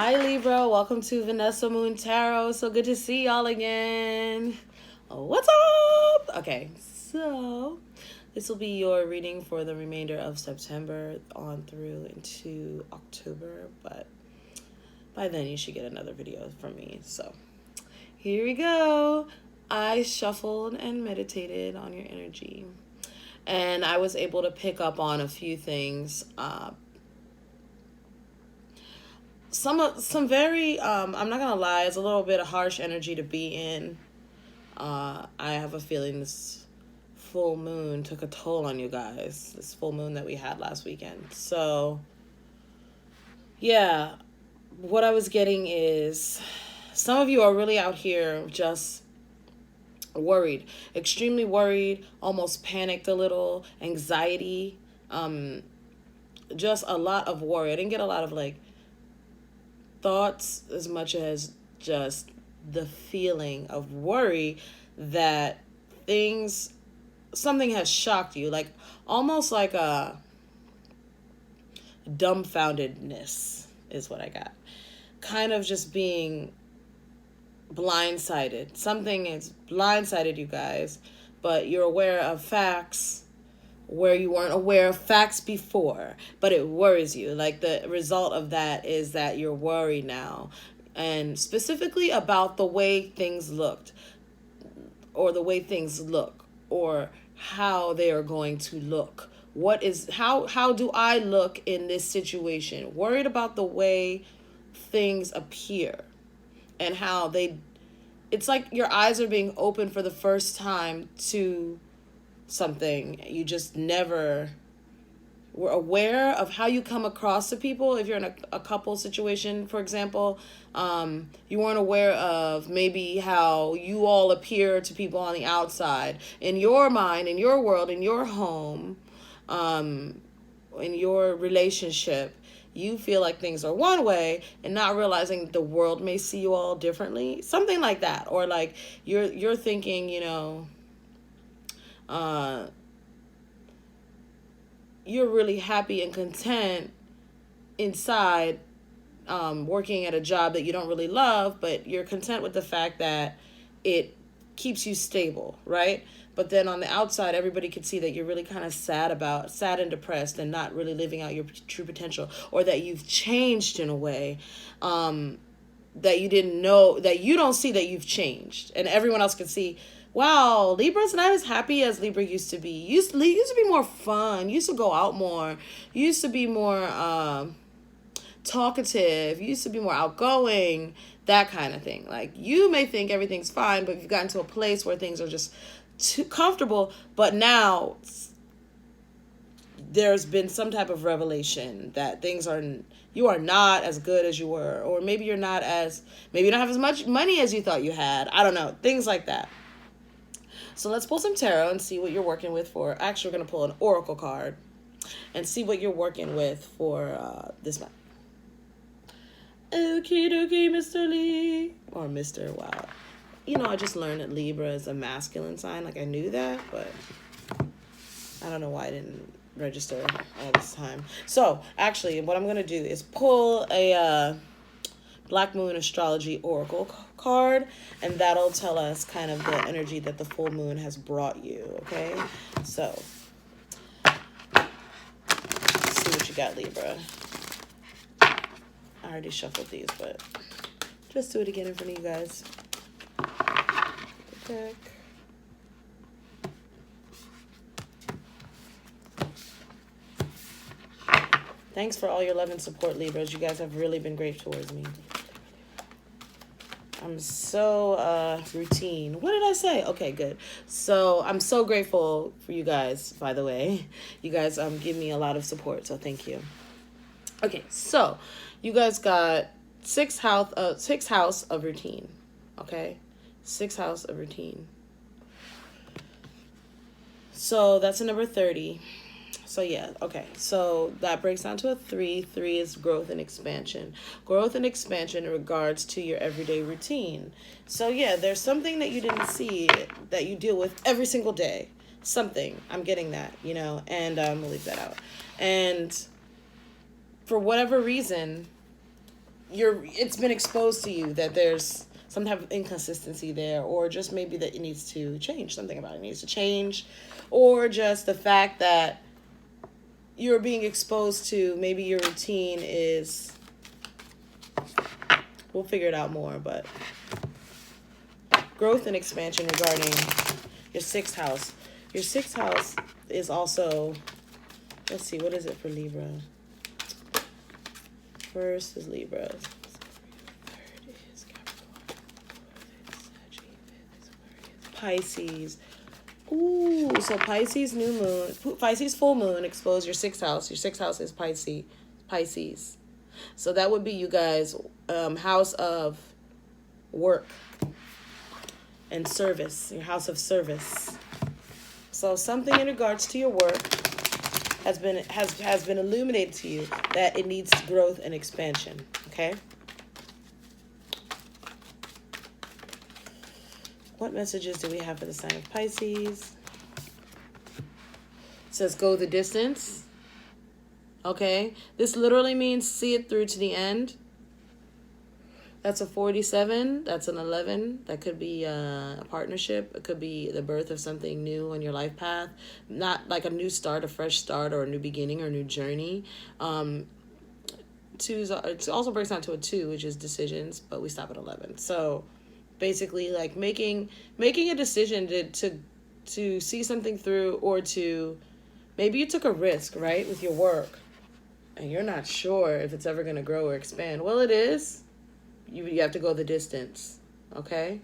Hi Libra, welcome to Vanessa Moon Tarot. So good to see y'all again. What's up? Okay, so this will be your reading for the remainder of September on through into October, but by then you should get another video from me. So here we go. I shuffled and meditated on your energy, and I was able to pick up on a few things. Some very I'm not gonna lie, it's a little bit of harsh energy to be in. I have a feeling this full moon took a toll on you guys, this full moon that we had last weekend. So yeah, what I was getting is some of you are really out here just worried, extremely worried, almost panicked a little, anxiety, just a lot of worry. I didn't get a lot of like thoughts as much as just the feeling of worry that something has shocked you, like almost like a dumbfoundedness is what I got. Kind of just being blindsided. Something is blindsided you guys, but you're aware of facts where you weren't aware of facts before, but it worries you. Like the result of that is that you're worried now, and specifically about the way things looked, or the way things look, or how they are going to look. How do I look in this situation? Worried about the way things appear and how it's like your eyes are being opened for the first time to something you just never were aware of. How you come across to people, if you're in a couple situation, for example, you weren't aware of maybe how you all appear to people on the outside, in your mind, in your world, in your home, in your relationship. You feel like things are one way and not realizing the world may see you all differently, something like that. Or like you're thinking, you're really happy and content inside, working at a job that you don't really love, but you're content with the fact that it keeps you stable, right? But then on the outside, everybody could see that you're really kind of sad and depressed and not really living out your true potential, or that you've changed in a way that you didn't know, that you don't see that you've changed. And everyone else can see, wow, Libra's not as happy as Libra used to be. Used to be more fun. Used to go out more. Used to be more talkative. Used to be more outgoing. That kind of thing. Like, you may think everything's fine, but you've gotten to a place where things are just too comfortable. But now there's been some type of revelation that you are not as good as you were, or maybe you don't have as much money as you thought you had. I don't know. Things like that. So let's pull some tarot and see what you're working with for. Actually, we're going to pull an oracle card and see what you're working with for this month. Okie dokie, Mr. Lee. Or Mr. Wow. I just learned that Libra is a masculine sign. Like, I knew that, but I don't know why I didn't register all this time. So, actually, what I'm going to do is pull a Black Moon Astrology Oracle card, and that'll tell us kind of the energy that the full moon has brought you, okay? So, let's see what you got, Libra. I already shuffled these, but just do it again in front of you guys. Deck. Thanks for all your love and support, Libras. You guys have really been great towards me. I'm so routine. What did I say? Okay, good. So I'm so grateful for you guys, by the way. You guys give me a lot of support, so thank you. Okay, so you guys got sixth house of routine. Okay? Sixth house of routine. So that's a number 30. So yeah, okay. So that breaks down to a 3. 3 is growth and expansion. Growth and expansion in regards to your everyday routine. So yeah, there's something that you didn't see that you deal with every single day. Something. I'm getting that, and we'll leave that out. And for whatever reason, it's been exposed to you that there's some type of inconsistency there, or just maybe that it needs to change, something about it needs to change, or just the fact that you're being exposed to maybe your routine is, we'll figure it out more, but growth and expansion regarding your 6th house. Your 6th house is also, let's see, what is it for Libra? First is Libra. Third is Capricorn. Pisces. Ooh, so Pisces new moon, Pisces full moon exposed your 6th house. Your 6th house is Pisces. So that would be you guys, house of work and service, your house of service. So something in regards to your work has been illuminated to you that it needs growth and expansion. Okay. What messages do we have for the sign of Pisces? It says go the distance. Okay. This literally means see it through to the end. That's a 47. That's an 11. That could be a partnership. It could be the birth of something new on your life path. Not like a new start, a fresh start, or a new beginning, or a new journey. It also breaks down to a 2, which is decisions, but we stop at 11. So basically, like making a decision to see something through, or to, maybe you took a risk, right, with your work, and you're not sure if it's ever going to grow or expand. Well, it is. You have to go the distance, okay?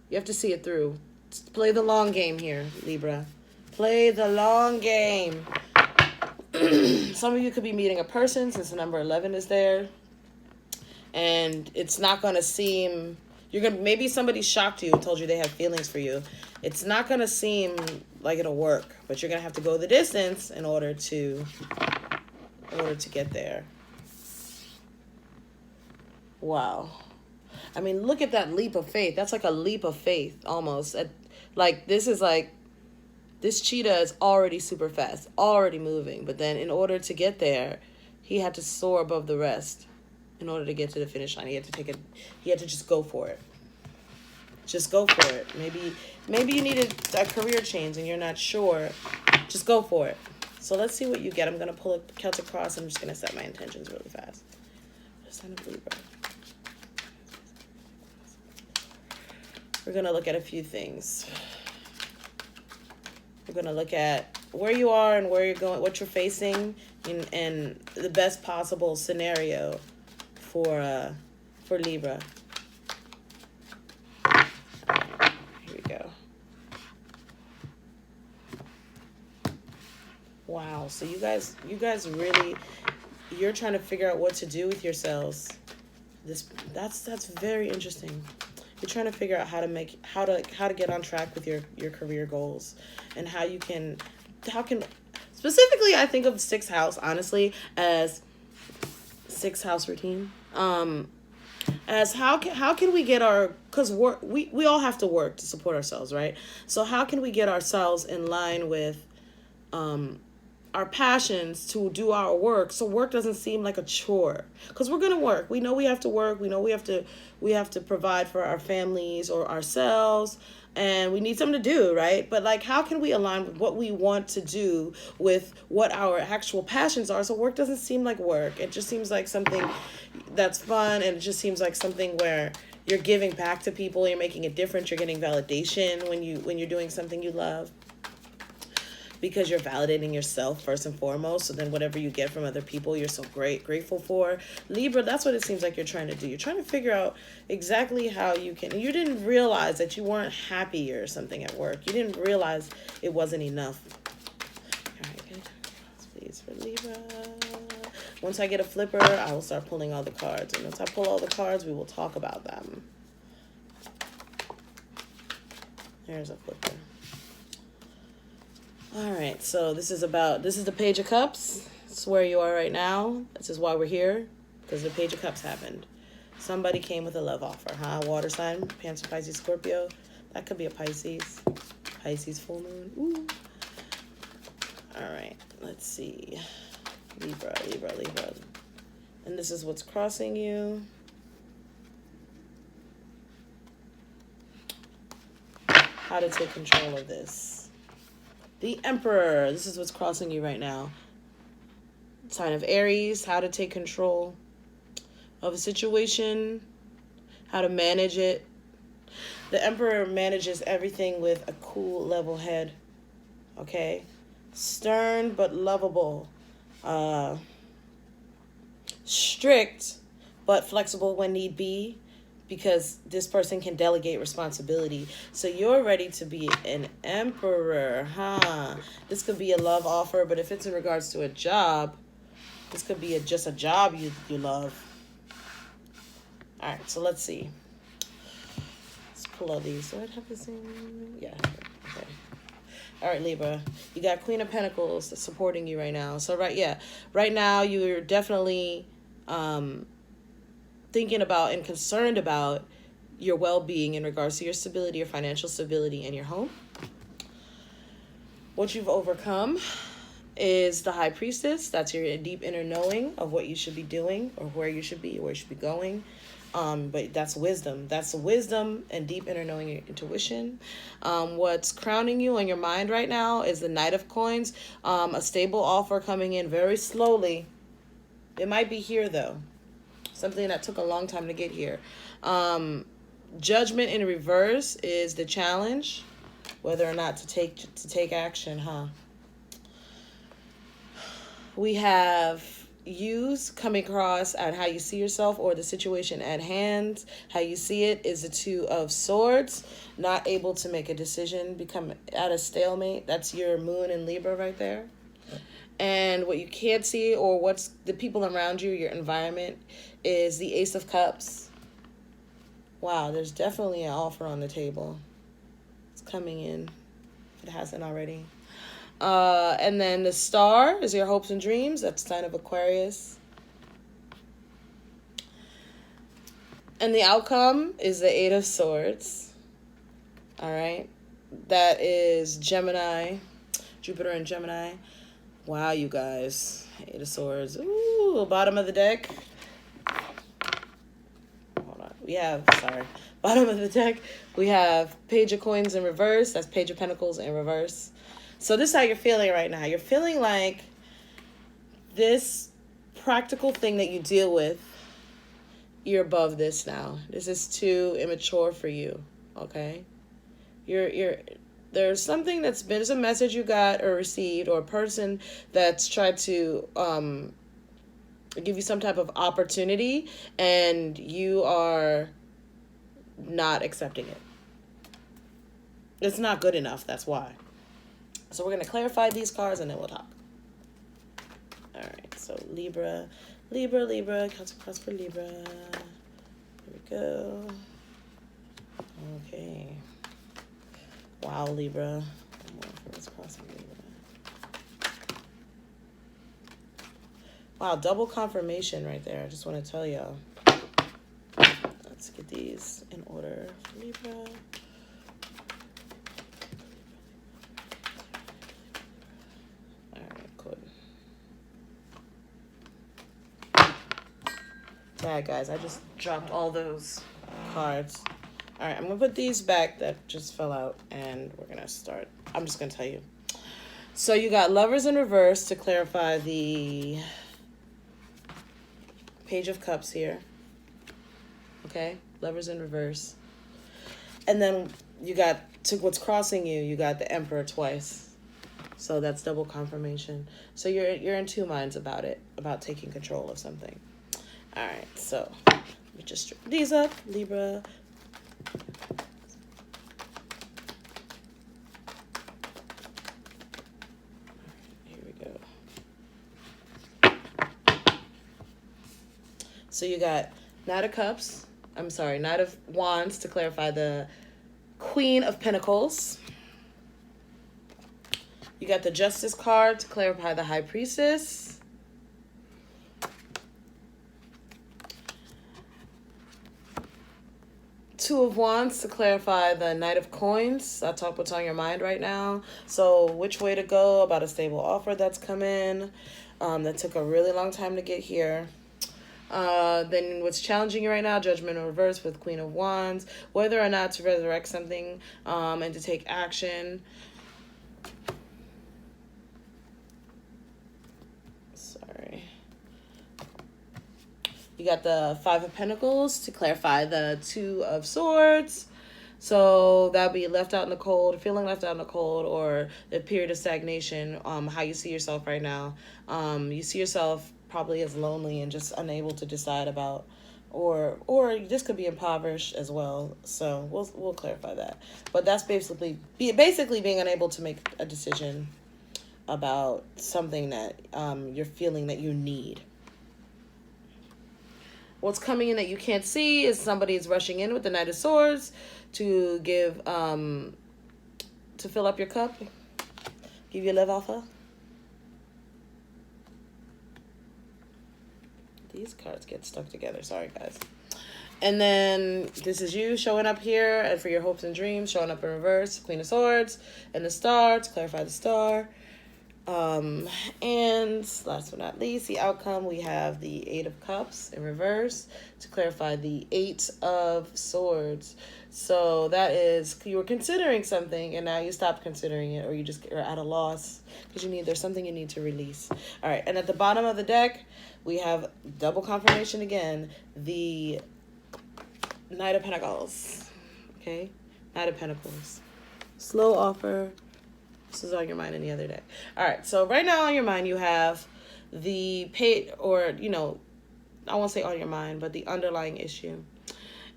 You have to see it through. Play the long game here, Libra. Play the long game. Some of you could be meeting a person, since the number 11 is there, and it's not going to seem, maybe somebody shocked you and told you they have feelings for you. It's not going to seem like it'll work, but you're going to have to go the distance in order to get there. Wow. I mean, look at that leap of faith. That's like a leap of faith almost. This cheetah is already super fast, already moving. But then in order to get there, he had to soar above the rest in order to get to the finish line. He had to just go for it. Just go for it. Maybe you needed a career change and you're not sure. Just go for it. So let's see what you get. I'm going to pull a Celtic cross. I'm just going to set my intentions really fast. Sign of Libra. We're going to look at a few things. We're going to look at where you are and where you're going, what you're facing, and the best possible scenario for Libra. Here we go. Wow. So you guys really, you're trying to figure out what to do with yourselves. That's very interesting. You're trying to figure out how to get on track with your career goals, and how can specifically, I think of 6th house honestly as 6th house routine. As how can we get because we all have to work to support ourselves, right? So how can we get ourselves in line with our passions to do our work, so work doesn't seem like a chore? Because we're gonna work. We know we have to work. We know we have to provide for our families or ourselves, and we need something to do, right? But like, how can we align with what we want to do with what our actual passions are, so work doesn't seem like work? It just seems like something that's fun, and it just seems like something where you're giving back to people, you're making a difference, you're getting validation when you're doing something you love, because you're validating yourself first and foremost. So then whatever you get from other people, you're so grateful for. Libra, that's what it seems like you're trying to do. You're trying to figure out exactly how you can. You didn't realize that you weren't happy or something at work. You didn't realize it wasn't enough. All right, good. Please for Libra. Once I get a flipper, I will start pulling all the cards. And once I pull all the cards, we will talk about them. There's a flipper. All right, so this is the Page of Cups. This is where you are right now. This is why we're here, because the Page of Cups happened. Somebody came with a love offer, huh? Water sign, Cancer, Pisces, Scorpio. That could be a Pisces. Pisces full moon. Ooh. All right, let's see. Libra. And this is what's crossing you. How to take control of this. The Emperor. This is what's crossing you right now. Sign of Aries. How to take control of a situation. How to manage it. The Emperor manages everything with a cool, level head. Okay? Stern but lovable. Strict but flexible when need be, because this person can delegate responsibility. So you're ready to be an emperor, huh? This could be a love offer, but if it's in regards to a job, this could be just a job you love. All right, so let's see. Let's pull all these. Do I have the same? Yeah. Okay. All right, Libra. You got Queen of Pentacles supporting you right now. So right now you're definitely thinking about and concerned about your well-being in regards to your stability, your financial stability in your home. What you've overcome is the High Priestess. That's your deep inner knowing of what you should be doing or where you should be, where you should be going. But that's wisdom. That's wisdom and deep inner knowing, your intuition. What's crowning you on your mind right now is the Knight of Coins. A stable offer coming in very slowly. It might be here, though. Something that took a long time to get here. Judgment in reverse is the challenge. Whether or not to take action, huh? We have yous coming across at how you see yourself or the situation at hand. How you see it is the Two of Swords. Not able to make a decision, become at a stalemate. That's your moon in Libra right there. And what you can't see, or what's the people around you, your environment, is the Ace of Cups. Wow, there's definitely an offer on the table. It's coming in, if it hasn't already. And then the Star is your hopes and dreams. That's the sign of Aquarius. And the outcome is the Eight of Swords. All right. That is Gemini, Jupiter and Gemini. Wow, you guys. Eight of Swords. Ooh, bottom of the deck. Hold on. Bottom of the deck, we have Page of Coins in reverse. That's Page of Pentacles in reverse. So this is how you're feeling right now. You're feeling like this practical thing that you deal with, you're above this now. This is too immature for you, okay? There's something there's a message you got or received, or a person that's tried to give you some type of opportunity, and you are not accepting it. It's not good enough, that's why. So we're going to clarify these cards and then we'll talk. All right, so Libra, counts across for Libra. Here we go. Okay. Wow, Libra. Wow, double confirmation right there. I just want to tell y'all. Let's get these in order for Libra. Yeah, guys, I just dropped all those cards. All right, I'm going to put these back that just fell out, and we're going to start. I'm just going to tell you. So you got Lovers in reverse to clarify the Page of Cups here. Okay, Lovers in reverse. And then you got, to what's crossing you, you got the Emperor twice. So that's double confirmation. So you're in two minds about it, about taking control of something. All right, so let me just strip these up, Libra. Here we go. So you got Knight of Wands to clarify the Queen of Pentacles. You got the Justice card to clarify the High Priestess. Two of Wands to clarify the Knight of Coins. I'll talk what's on your mind right now. So which way to go about a stable offer that's come in. That took a really long time to get here. Then what's challenging you right now, Judgment in reverse with Queen of Wands, whether or not to resurrect something and to take action. Sorry. You got the Five of Pentacles to clarify the Two of Swords. So that'll be left out in the cold, feeling left out in the cold, or the period of stagnation, how you see yourself right now. You see yourself probably as lonely and just unable to decide about, or this could be impoverished as well. So we'll clarify that. But that's basically being unable to make a decision about something that you're feeling that you need. What's coming in that you can't see is somebody's rushing in with the Knight of Swords to give, to fill up your cup, give you a love offer. These cards get stuck together. Sorry, guys. And then this is you showing up here and for your hopes and dreams, showing up in reverse, Queen of Swords, and the Star, to clarify the Star. And last but not least, the outcome, we have the Eight of Cups in reverse to clarify the Eight of Swords. So that is, you were considering something and now you stopped considering it, or you just are at a loss because there's something you need to release. All right. And at the bottom of the deck, we have double confirmation again, the Knight of Pentacles. Okay. Knight of Pentacles. Slow offer. This is on your mind any other day. All right. So right now on your mind, you have the page, or, I won't say on your mind, but the underlying issue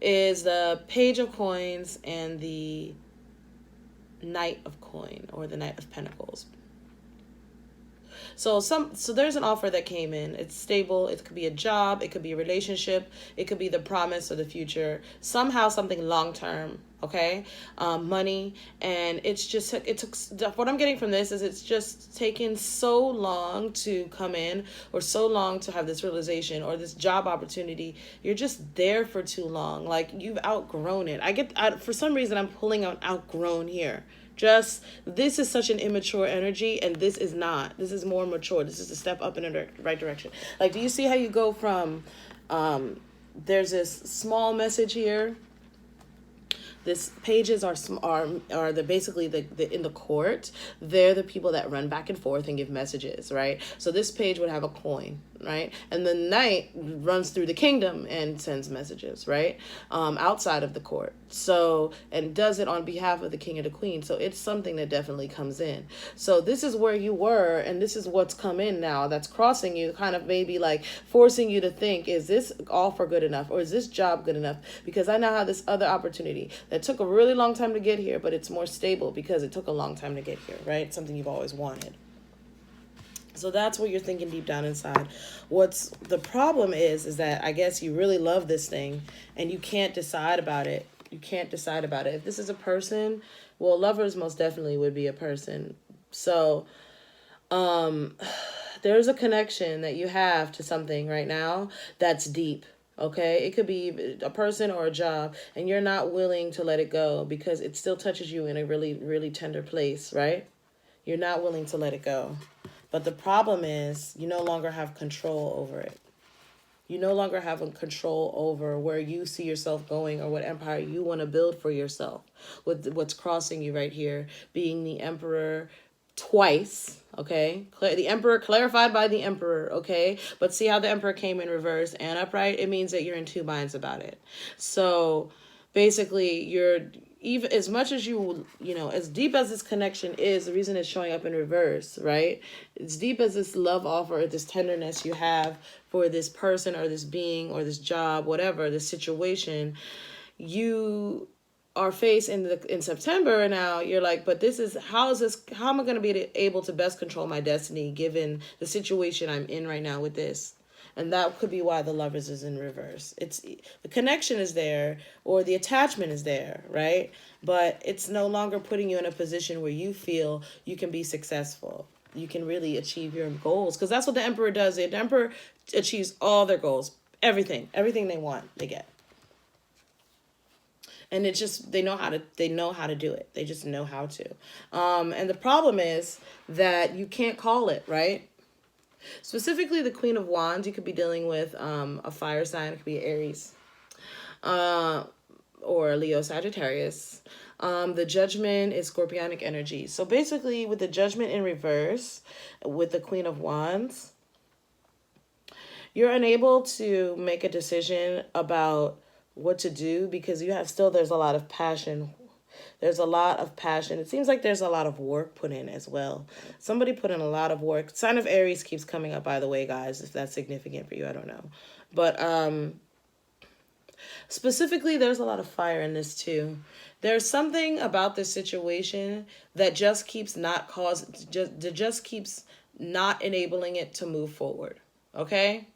is the Page of Coins and the Knight of Coin, or the Knight of Pentacles. So there's an offer that came in. It's stable. It could be a job. It could be a relationship. It could be the promise of the future. Somehow something long-term, okay? Money. And it took, what I'm getting from this is it's just taken so long to come in, or so long to have this realization or this job opportunity. You're just there for too long. Like, you've outgrown it. For some reason, I'm pulling out outgrown here. This is such an immature energy, and this is not. This is more mature. This is a step up in the right direction. Like, do you see how you go from, there's this small message here. This pages are basically the in the court. They're the people that run back and forth and give messages, right? So this page would have a coin, right? And the knight runs through the kingdom and sends messages, right? Outside of the court. So, and does it on behalf of the king and the queen. So it's something that definitely comes in. So this is where you were, and this is what's come in now that's crossing you, kind of maybe like forcing you to think, is this offer good enough, or is this job good enough? Because I now have this other opportunity that took a really long time to get here, but it's more stable because it took a long time to get here, right? Something you've always wanted. So that's what you're thinking deep down inside. What's the problem is that I guess you really love this thing and you can't decide about it. You can't decide about it. If this is a person, well, lovers most definitely would be a person. So there's a connection that you have to something right now that's deep. Okay, it could be a person or a job, and you're not willing to let it go because it still touches you in a really, really tender place, right? You're not willing to let it go. But the problem is you no longer have control over it. You no longer have control over where you see yourself going or what empire you want to build for yourself. With what's crossing you right here, being the Emperor twice, okay? The Emperor clarified by the Emperor, okay? But see how the Emperor came in reverse and upright? It means that you're in two minds about it. So basically, you're, even as much as as deep as this connection is, the reason it's showing up in reverse, right? As deep as this love offer, this tenderness you have for this person or this being or this job, whatever, this situation, you are faced in September now. You're like, but how am I going to be able to best control my destiny given the situation I'm in right now with this? And that could be why the Lovers is in reverse. It's the connection is there, or the attachment is there, right? But it's no longer putting you in a position where you feel you can be successful. You can really achieve your goals, because that's what the Emperor does. The Emperor achieves all their goals, everything they want, they get. And it's just, they know how to do it. They just know how to. And the problem is that you can't call it, right? Specifically, the Queen of Wands, you could be dealing with a fire sign. It could be Aries or Leo, Sagittarius. The Judgment is Scorpionic energy. So basically, with the Judgment in reverse, with the Queen of Wands, you're unable to make a decision about what to do because you have still, there's a lot of passion. There's a lot of passion. It seems like there's a lot of work put in as well. Somebody put in a lot of work. Sign of Aries keeps coming up, by the way, guys, if that's significant for you, I don't know. But specifically, there's a lot of fire in this too. There's something about this situation that just keeps just keeps not enabling it to move forward. Okay?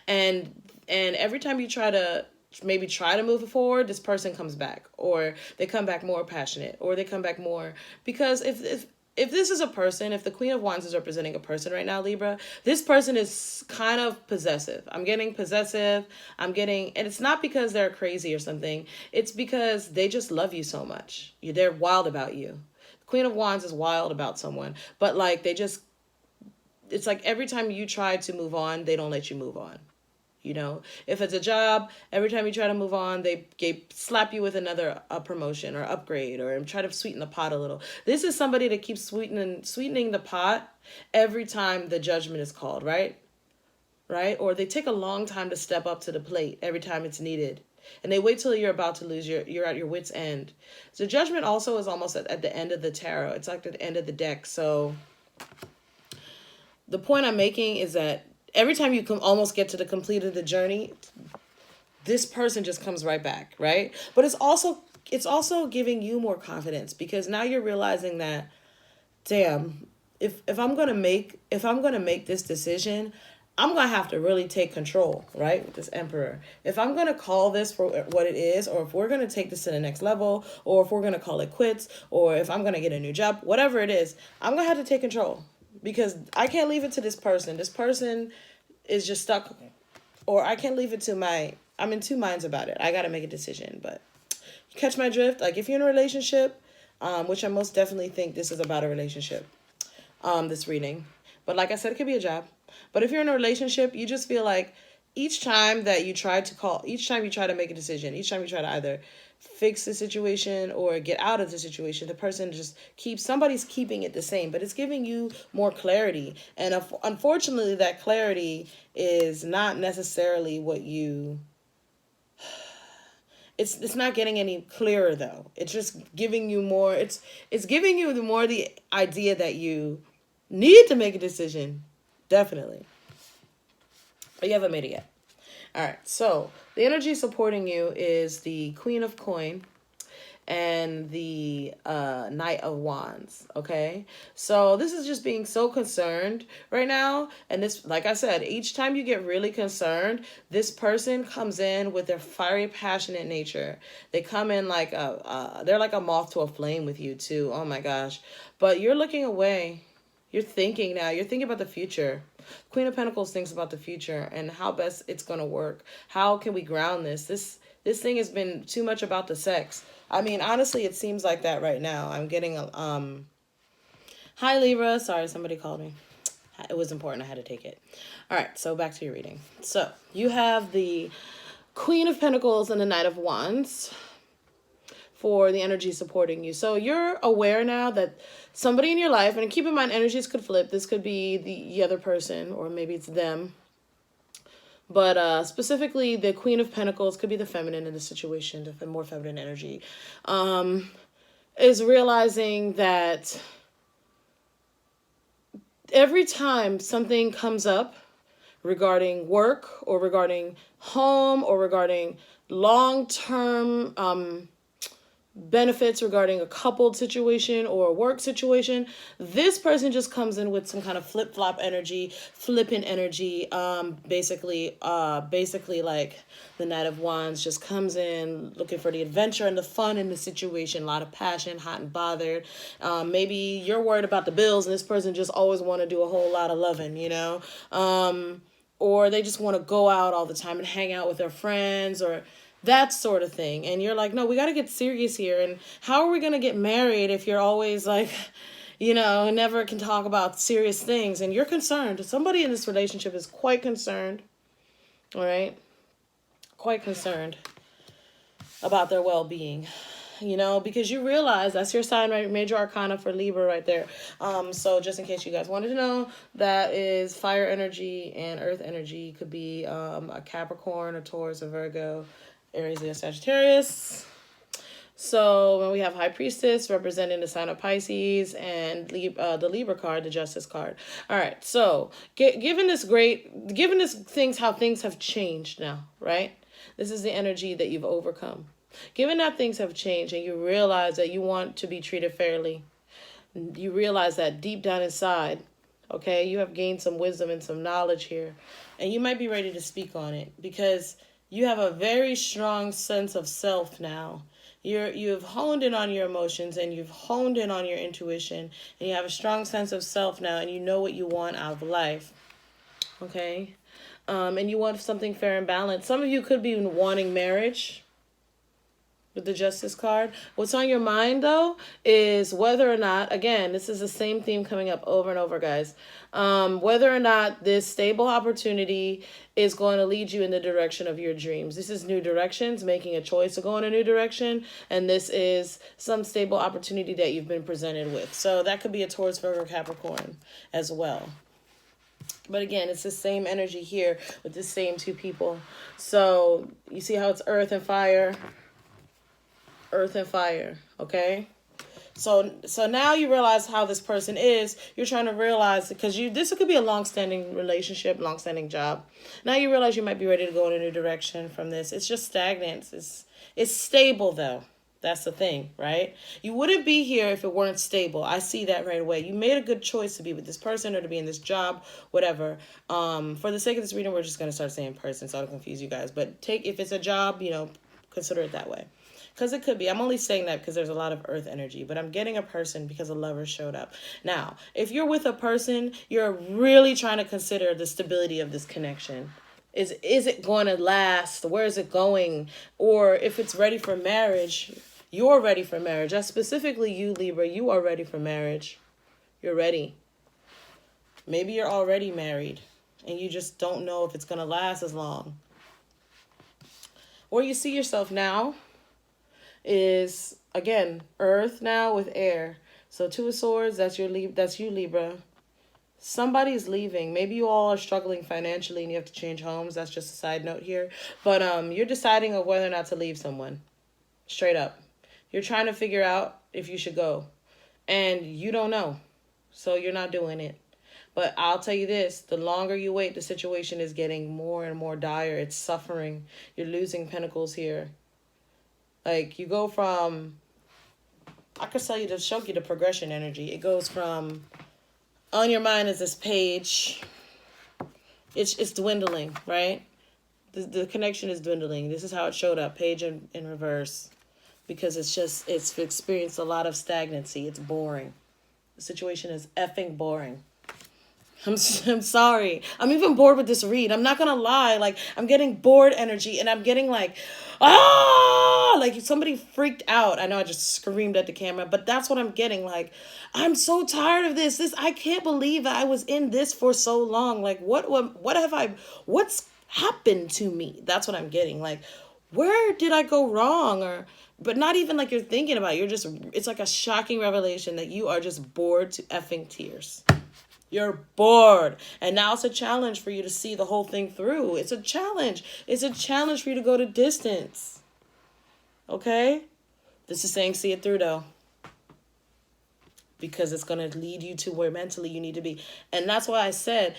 And every time you try to move it forward, this person comes back, or they come back more passionate, or they come back more, because if this is a person, if the Queen of Wands is representing a person right now, Libra, this person is kind of possessive. I'm getting possessive. And it's not because they're crazy or something. It's because they just love you so much. They're wild about you. The Queen of Wands is wild about someone, but like it's like every time you try to move on, they don't let you move on. You know, if it's a job, every time you try to move on, they slap you with another promotion or upgrade, or try to sweeten the pot a little. This is somebody that keeps sweetening the pot every time the Judgment is called, right? Right? Or they take a long time to step up to the plate every time it's needed. And they wait till you're about to lose you're at your wit's end. So Judgment also is almost at the end of the tarot. It's like at the end of the deck. So the point I'm making is that every time you can almost get to the complete of the journey, this person just comes right back, right? But it's also giving you more confidence, because now you're realizing that, damn, if I'm gonna make this decision, I'm gonna have to really take control, right? With this Emperor. If I'm gonna call this for what it is, or if we're gonna take this to the next level, or if we're gonna call it quits, or if I'm gonna get a new job, whatever it is, I'm gonna have to take control. Because I can't leave it to this person. This person is just stuck. Or I can't leave it to I'm in two minds about it. I got to make a decision. But you catch my drift? Like, if you're in a relationship, which I most definitely think this is about a relationship, this reading. But like I said, it could be a job. But if you're in a relationship, you just feel like each time you try to make a decision, each time you try to either fix the situation or get out of the situation, the person somebody's keeping it the same, but it's giving you more clarity. And unfortunately, that clarity is not necessarily what it's not getting any clearer though. It's just giving you more, it's giving you the idea that you need to make a decision. Definitely. But you haven't made it yet. All right, so the energy supporting you is the Queen of Coin and the Knight of Wands, okay? So this is just being so concerned right now. And this, like I said, each time you get really concerned, this person comes in with their fiery, passionate nature. They come in like they're like a moth to a flame with you too. Oh my gosh. But you're looking away. You're thinking now. You're thinking about the future. Queen of Pentacles thinks about the future and how best it's going to work. How can we ground this? This thing has been too much about the sex. I mean, honestly, it seems like that right now. I'm getting hi, Libra. Sorry, somebody called me. It was important. I had to take it. All right, so back to your reading. So you have the Queen of Pentacles and the Knight of Wands for the energy supporting you. So you're aware now that somebody in your life, and keep in mind, energies could flip. This could be the other person, or maybe it's them. But specifically, the Queen of Pentacles could be the feminine in the situation, the more feminine energy, is realizing that every time something comes up regarding work or regarding home or regarding long-term benefits regarding a coupled situation or a work situation, this person just comes in with some kind of flip-flop energy, flippant energy. Basically like the Knight of Wands just comes in looking for the adventure and the fun in the situation, a lot of passion, hot and bothered. Maybe you're worried about the bills and this person just always want to do a whole lot of loving, you know? Or they just want to go out all the time and hang out with their friends, or that sort of thing. And you're like, no, we got to get serious here. And how are we going to get married if you're always like, never can talk about serious things, and you're concerned. Somebody in this relationship is quite concerned, all right? Quite concerned about their well-being, because you realize that's your sign, right? Major arcana for Libra right there. So just in case you guys wanted to know, that is fire energy and earth energy. Could be a Capricorn, a Taurus, a Virgo, Aries, and a Sagittarius. So when we have High Priestess representing the sign of Pisces, and the Libra card, the Justice card. All right, so given this how things have changed now, right? This is the energy that you've overcome. Given that things have changed and you realize that you want to be treated fairly, you realize that deep down inside, okay, you have gained some wisdom and some knowledge here, and you might be ready to speak on it because you have a very strong sense of self now. You've honed in on your emotions, and you've honed in on your intuition, and you have a strong sense of self now, and you know what you want out of life, okay? And you want something fair and balanced. Some of you could be wanting marriage with the Justice card. What's on your mind, though, is whether or not, again, this is the same theme coming up over and over, guys, whether or not this stable opportunity is going to lead you in the direction of your dreams. This is new directions, making a choice to go in a new direction, and this is some stable opportunity that you've been presented with. So that could be a Taurus, Virgo, Capricorn as well. But again, it's the same energy here with the same two people. So you see how it's earth and fire? Earth and fire, okay? So now you realize how this person is. You're trying to realize, because this could be a long-standing relationship, long-standing job. Now you realize you might be ready to go in a new direction from this. It's just stagnant. It's stable, though. That's the thing, right? You wouldn't be here if it weren't stable. I see that right away. You made a good choice to be with this person or to be in this job, whatever. For the sake of this reading, we're just going to start saying person so I don't confuse you guys. But if it's a job, consider it that way. Because it could be. I'm only saying that because there's a lot of earth energy. But I'm getting a person because a lover showed up. Now, if you're with a person, you're really trying to consider the stability of this connection. Is it going to last? Where is it going? Or if it's ready for marriage, you're ready for marriage. That's specifically you, Libra. You are ready for marriage. You're ready. Maybe you're already married and you just don't know if it's going to last as long. Where you see yourself now is, again, earth now with air. So Two of Swords, that's you, Libra. Somebody's leaving. Maybe you all are struggling financially and you have to change homes. That's just a side note here. But you're deciding of whether or not to leave someone. Straight up. You're trying to figure out if you should go. And you don't know. So you're not doing it. But I'll tell you this, the longer you wait, the situation is getting more and more dire. It's suffering. You're losing pentacles here. Like, you go from, I could tell you to show you the progression energy. It goes from, on your mind is this page. It's dwindling, right? The connection is dwindling. This is how it showed up, page in reverse. Because it's experienced a lot of stagnancy. It's boring. The situation is effing boring. I'm sorry. I'm even bored with this read. I'm not going to lie. Like, I'm getting bored energy and I'm getting like, like somebody freaked out. I know I just screamed at the camera, but that's what I'm getting. Like, I'm so tired of this. I can't believe that I was in this for so long. Like, what's happened to me? That's what I'm getting. Like, where did I go wrong? But not even like you're thinking about it. It's like a shocking revelation that you are just bored to effing tears. You're bored. And now it's a challenge for you to see the whole thing through. It's a challenge. It's a challenge for you to go to distance. Okay? This is saying see it through, though. Because it's going to lead you to where mentally you need to be. And that's why I said,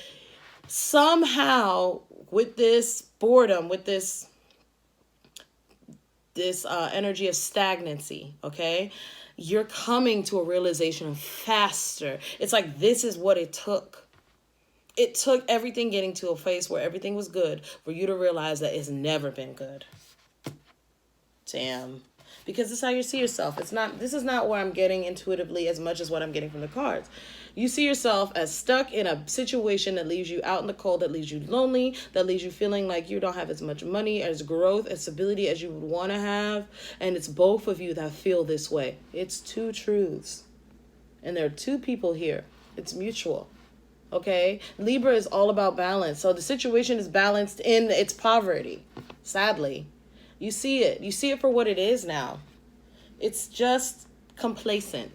somehow, with this boredom, with this energy of stagnancy, okay? You're coming to a realization faster. It's like this is what it took. It took everything getting to a place where everything was good for you to realize that it's never been good. Damn. Because this is how you see yourself. This is not where I'm getting intuitively as much as what I'm getting from the cards. You see yourself as stuck in a situation that leaves you out in the cold, that leaves you lonely, that leaves you feeling like you don't have as much money, as growth, as stability as you would want to have. And it's both of you that feel this way. It's two truths. And there are two people here. It's mutual. Okay? Libra is all about balance. So the situation is balanced in its poverty. Sadly. You see it. You see it for what it is now. It's just complacent.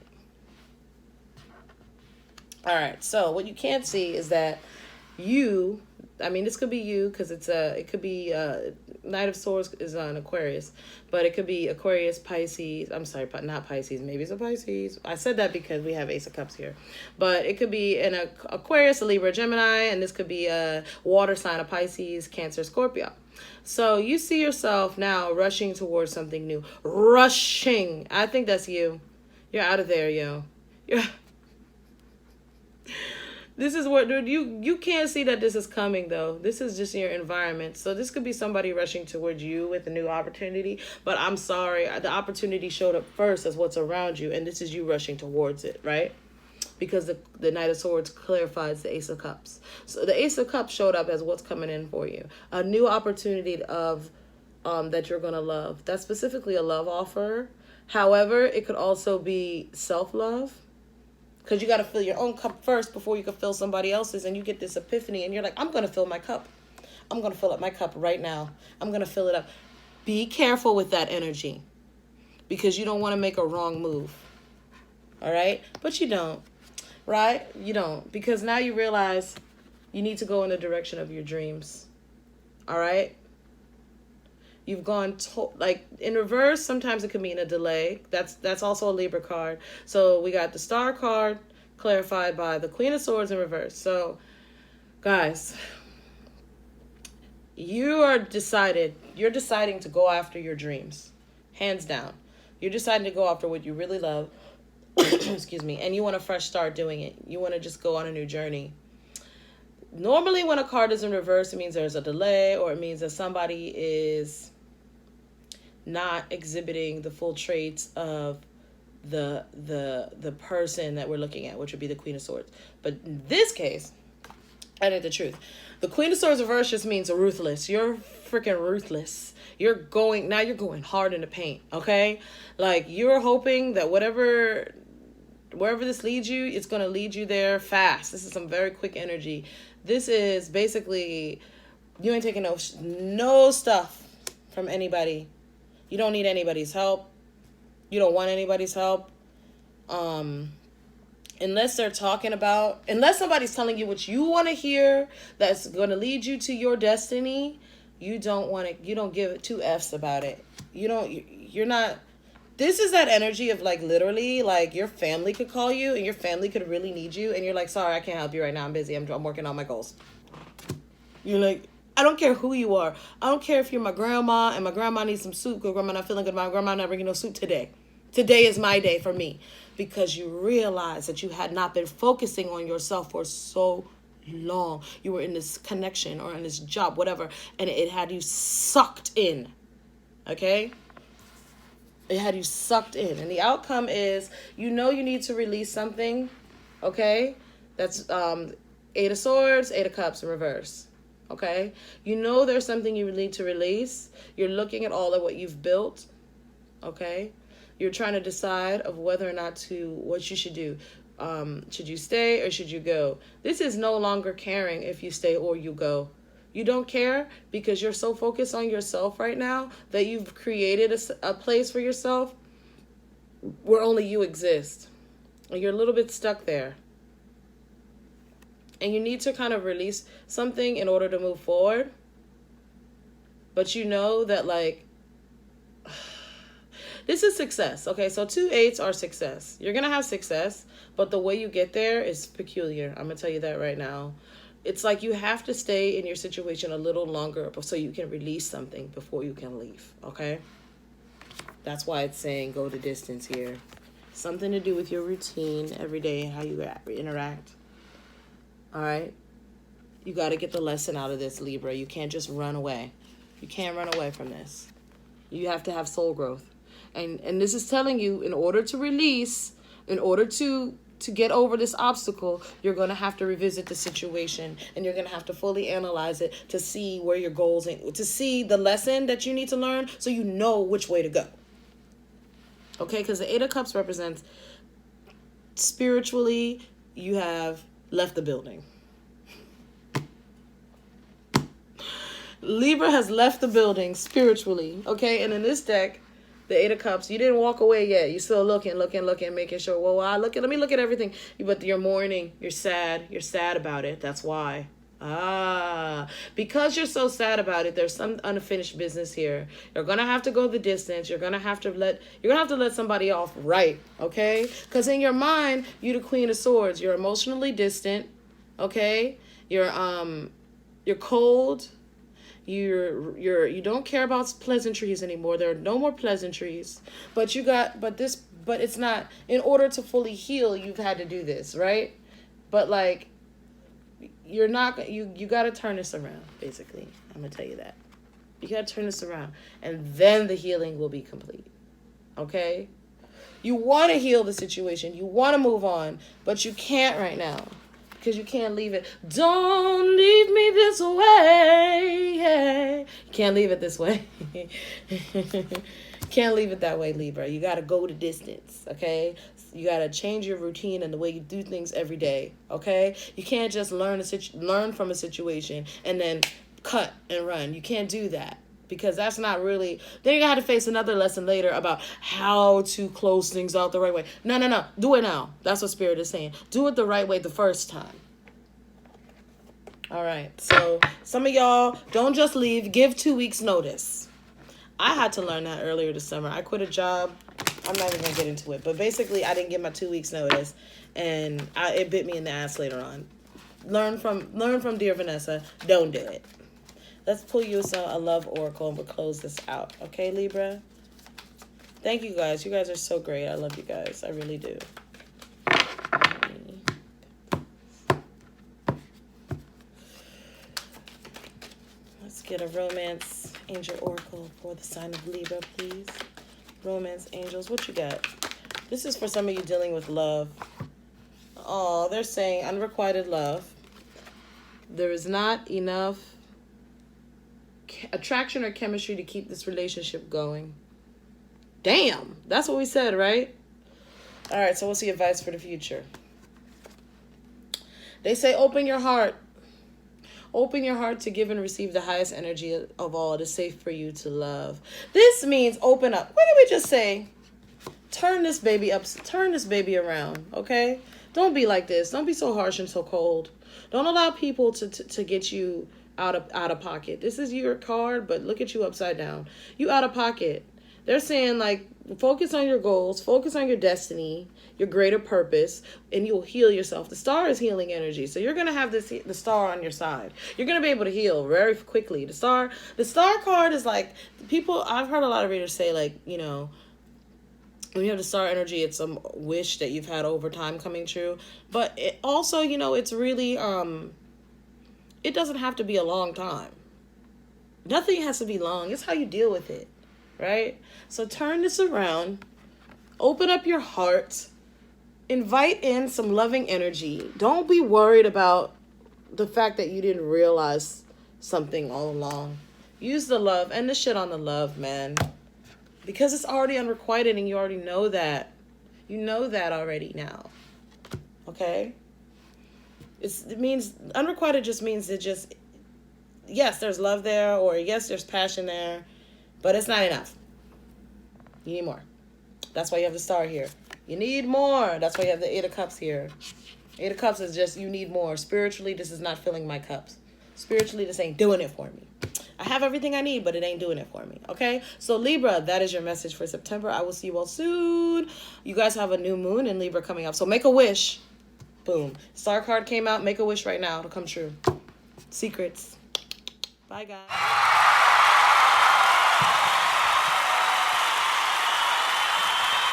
All right. So what you can't see is that this could be you, because it could be Knight of Swords is on Aquarius, but it could be Aquarius, Pisces. I'm sorry, not Pisces. Maybe it's a Pisces. I said that because we have Ace of Cups here, but it could be an Aquarius, a Libra, Gemini, and this could be a water sign of Pisces, Cancer, Scorpio. So you see yourself now rushing towards something new. Rushing. I think that's you. You're out of there, yo. This is what, dude, you can't see that this is coming, though. This is just your environment. So this could be somebody rushing towards you with a new opportunity. But I'm sorry, the opportunity showed up first as what's around you. And this is you rushing towards it, right? Because the Knight of Swords clarifies the Ace of Cups. So the Ace of Cups showed up as what's coming in for you. A new opportunity of that you're going to love. That's specifically a love offer. However, it could also be self-love. Because you got to fill your own cup first before you can fill somebody else's. And you get this epiphany and you're like, I'm going to fill my cup. I'm going to fill up my cup right now. I'm going to fill it up. Be careful with that energy. Because you don't want to make a wrong move. All right? But you don't. Right? You don't. Because now you realize you need to go in the direction of your dreams. All right? You've gone like in reverse. Sometimes it could mean a delay. That's also a Libra card. So we got the Star card clarified by the Queen of Swords in reverse. So, guys, you're deciding to go after your dreams, hands down. You're deciding to go after what you really love. Excuse me. And you want a fresh start doing it. You want to just go on a new journey. Normally, when a card is in reverse, it means there's a delay, or it means that somebody is not exhibiting the full traits of the person that we're looking at, which would be the Queen of Swords. But in this case, I know the truth. The Queen of Swords reverse just means ruthless. You're freaking ruthless. You're going hard in the paint, okay? Like, you're hoping that wherever this leads you, it's going to lead you there fast. This is some very quick energy. This is basically, you ain't taking no stuff from anybody. You don't need anybody's help. You don't want anybody's help. Unless somebody's telling you what you want to hear, that's going to lead you to your destiny, you don't give two F's about it. You're not, this is that energy of like literally like your family could call you and your family could really need you. And you're like, sorry, I can't help you right now. I'm busy. I'm working on my goals. You're like, I don't care who you are. I don't care if you're my grandma and my grandma needs some soup because grandma not feeling good. My grandma not bringing no soup today. Today is my day for me. Because you realize that you had not been focusing on yourself for so long. You were in this connection or in this job, whatever, and it had you sucked in. Okay? It had you sucked in. And the outcome is, you need to release something. Okay? That's Eight of Swords, Eight of Cups in reverse. Okay? There's something you need to release. You're looking at all of what you've built. Okay? You're trying to decide of whether or not what you should do. Should you stay or should you go? This is no longer caring if you stay or you go. You don't care because you're so focused on yourself right now that you've created a place for yourself where only you exist. And you're a little bit stuck there. And you need to kind of release something in order to move forward. But you know that, like, this is success. Okay, so 2 8s are success. You're going to have success, but the way you get there is peculiar. I'm going to tell you that right now. It's like you have to stay in your situation a little longer so you can release something before you can leave. Okay? That's why it's saying go the distance here. Something to do with your routine every day, how you interact. All right? You got to get the lesson out of this, Libra. You can't just run away. You can't run away from this. You have to have soul growth. And this is telling you, in order to release, in order to get over this obstacle, you're going to have to revisit the situation. And you're going to have to fully analyze it to see where your goals are, to see the lesson that you need to learn so you know which way to go. Okay? Because the Eight of Cups represents spiritually, you have left the building. Libra has left the building spiritually, okay? And in this deck, the Eight of Cups, you didn't walk away yet. You're still looking, making sure, well, let me look at everything. But you're mourning, you're sad about it. That's why. Because you're so sad about it, there's some unfinished business here. You're gonna have to go the distance. You're gonna have to let somebody off right, okay? Because in your mind, you're the Queen of Swords. You're emotionally distant, okay? You're cold. You don't care about pleasantries anymore. There are no more pleasantries. But it's not, in order to fully heal, you've had to do this, right? But like, you got to turn this around, basically. I'm going to tell you that. You got to turn this around, and then the healing will be complete. Okay? You want to heal the situation. You want to move on, but you can't right now. Because you can't leave it. Don't leave me this way. You can't leave it this way. Can't leave it that way, Libra. You got to go the distance, okay? You got to change your routine and the way you do things every day, okay? You can't just learn from a situation and then cut and run. You can't do that, because that's not really... Then you got to face another lesson later about how to close things out the right way. No. Do it now. That's what Spirit is saying. Do it the right way the first time. All right. So some of y'all, don't just leave. Give 2 weeks notice. I had to learn that earlier this summer. I quit a job. I'm not even going to get into it. But basically, I didn't give my 2 weeks notice. And it bit me in the ass later on. Learn from dear Vanessa. Don't do it. Let's pull you a love oracle and we'll close this out. Okay, Libra? Thank you guys. You guys are so great. I love you guys. I really do. Let's get a romance angel oracle for the sign of Libra, please. Romance angels, what you got? This is for some of you dealing with love. Oh, they're saying unrequited love. There is not enough attraction or chemistry to keep this relationship going. Damn, that's what we said, right? All right, so what's the advice for the future? They say open your heart. Open your heart to give and receive the highest energy of all. It is safe for you to love. This means open up. What did we just say? Turn this baby up. Turn this baby around, okay? Don't be like this. Don't be so harsh and so cold. Don't allow people to get you out of pocket. This is your card, but look at you upside down. You out of pocket. They're saying, like, focus on your goals, focus on your destiny, your greater purpose, and you'll heal yourself. The star is healing energy, so you're going to have the star on your side. You're going to be able to heal very quickly. The star card is like, I've heard a lot of readers say, like, you know, when you have the star energy, it's a wish that you've had over time coming true. But it also, you know, it's really, it doesn't have to be a long time. Nothing has to be long. It's how you deal with it, right? So turn this around. Open up your heart. Invite in some loving energy. Don't be worried about the fact that you didn't realize something all along. Use the love. End the shit on the love, man. Because it's already unrequited and you already know that. You know that already now. Okay? It means, unrequited just means yes, there's love there, or yes, there's passion there, but it's not enough. You need more. That's why you have the star here. You need more. That's why you have the Eight of Cups here. Eight of Cups is just, you need more. Spiritually, this is not filling my cups. Spiritually, this ain't doing it for me. I have everything I need, but it ain't doing it for me, okay? So Libra, that is your message for September. I will see you all soon. You guys have a new moon in Libra coming up, so make a wish. Boom. Star card came out. Make a wish right now. It'll come true. Secrets. Bye, guys.